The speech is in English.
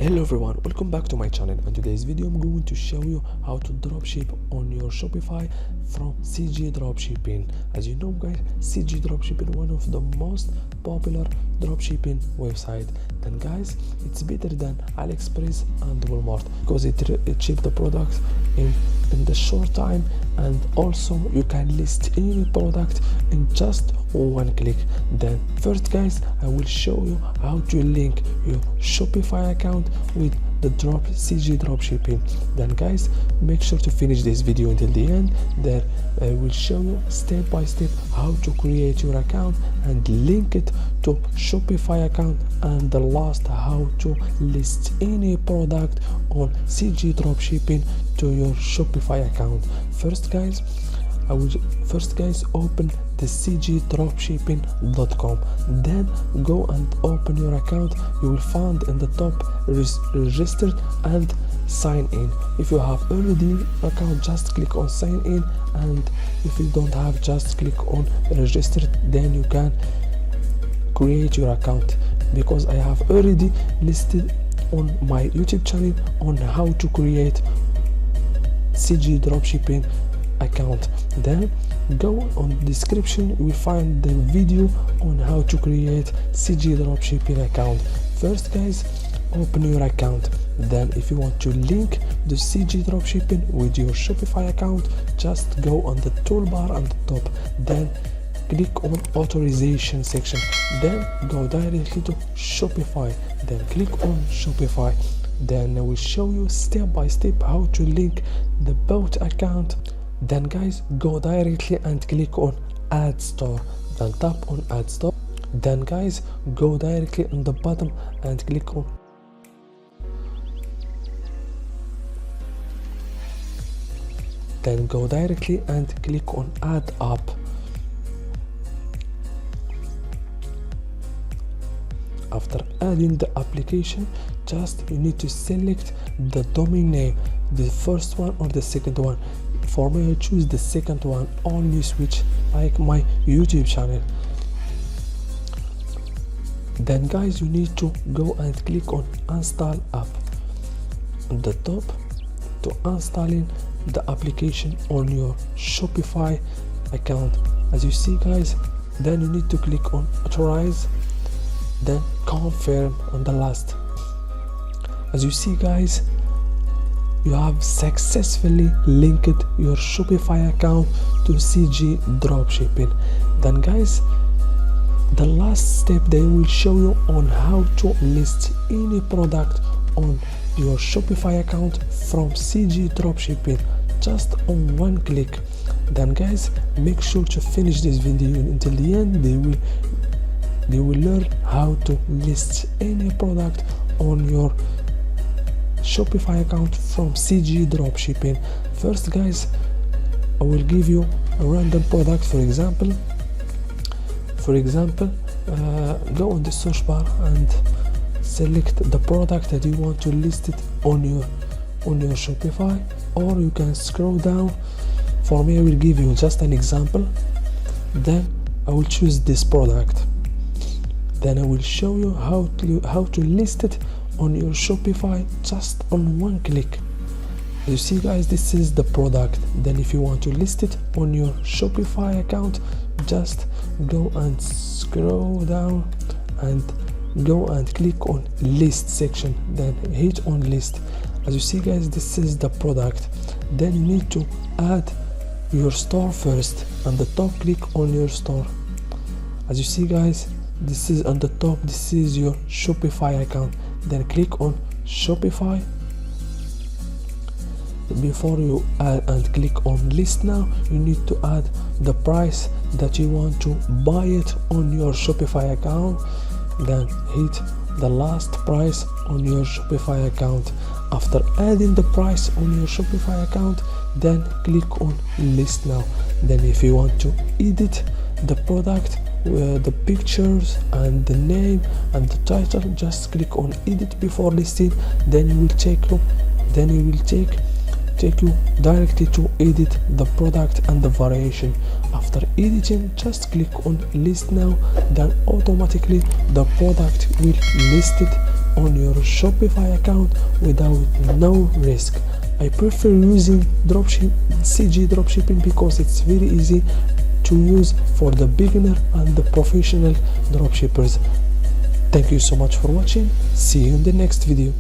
Hello everyone, welcome back to my channel. In today's video I'm going to show you how to dropship on your Shopify from CJ Dropshipping. As you know guys, CJ Dropshipping one of the most popular dropshipping website. Then guys, it's better than AliExpress and Walmart because it ship the products in the short time, and also you can list any product in just one click. Then first guys, I will show you how to link your Shopify account with the CJ Dropshipping. Then guys, make sure to finish this video until the end. There I will show you step by step how to create your account and link it to Shopify account, and the last how to list any product on CJ Dropshipping to your Shopify account. First guys, open the CJDropshipping.com. Then go and open your account. You will find in the top registered and sign in. If you have already account, just click on sign in, and if you don't have, just click on registered. Then you can create your account, because I have already listed on my YouTube channel on how to create CJ Dropshipping account. Then go on description, you will find the video on how to create CJ Dropshipping account. First guys, open your account. Then if you want to link the CJ Dropshipping with your Shopify account, just go on the toolbar on the top, then click on authorization section, then go directly to Shopify, then click on Shopify. Then I will show you step by step how to link the both account. Then guys, go directly and click on add store, then tap on add store. Then guys, go directly on the bottom and click on add app. After adding the application, just you need to select the domain name, the first one or the second one. For me, I choose the second one, only switch like my YouTube channel. Then guys, you need to go and click on install app on the top to installing the application on your Shopify account. As you see guys, then you need to click on authorize, then confirm on the last. As you see guys, you have successfully linked your Shopify account to CJ Dropshipping. Then guys, the last step they will show you on how to list any product on your Shopify account from CJ Dropshipping just on one click. Then guys, make sure to finish this video until the end. They will learn how to list any product on your Shopify account from CJ Dropshipping. First guys, I will give you a random product. For example, go on the search bar and select the product that you want to list it on your Shopify, or you can scroll down. For me, I will give you just an example. Then I will choose this product. Then I will show you how to list it on your Shopify just on one click. You see guys, this is the product. Then if you want to list it on your Shopify account, just go and scroll down and go and click on list section, then hit on list. As you see guys, this is the product. Then you need to add your store first. On the top, click on your store. As you see guys, this is on the top, this is your Shopify account. Then click on Shopify. Before you add and click on list now, you need to add the price that you want to buy it on your Shopify account. Then hit the last price on your Shopify account. After adding the price on your Shopify account, then click on list now. Then if you want to edit the product, the pictures and the name and the title, just click on edit before listing. Then it will take you directly to edit the product and the variation. After editing, just click on list now. Then automatically the product will list it on your Shopify account without no risk. I prefer using CJ Dropshipping because it's very easy to use for the beginner and the professional dropshippers. Thank you so much for watching. See you in the next video.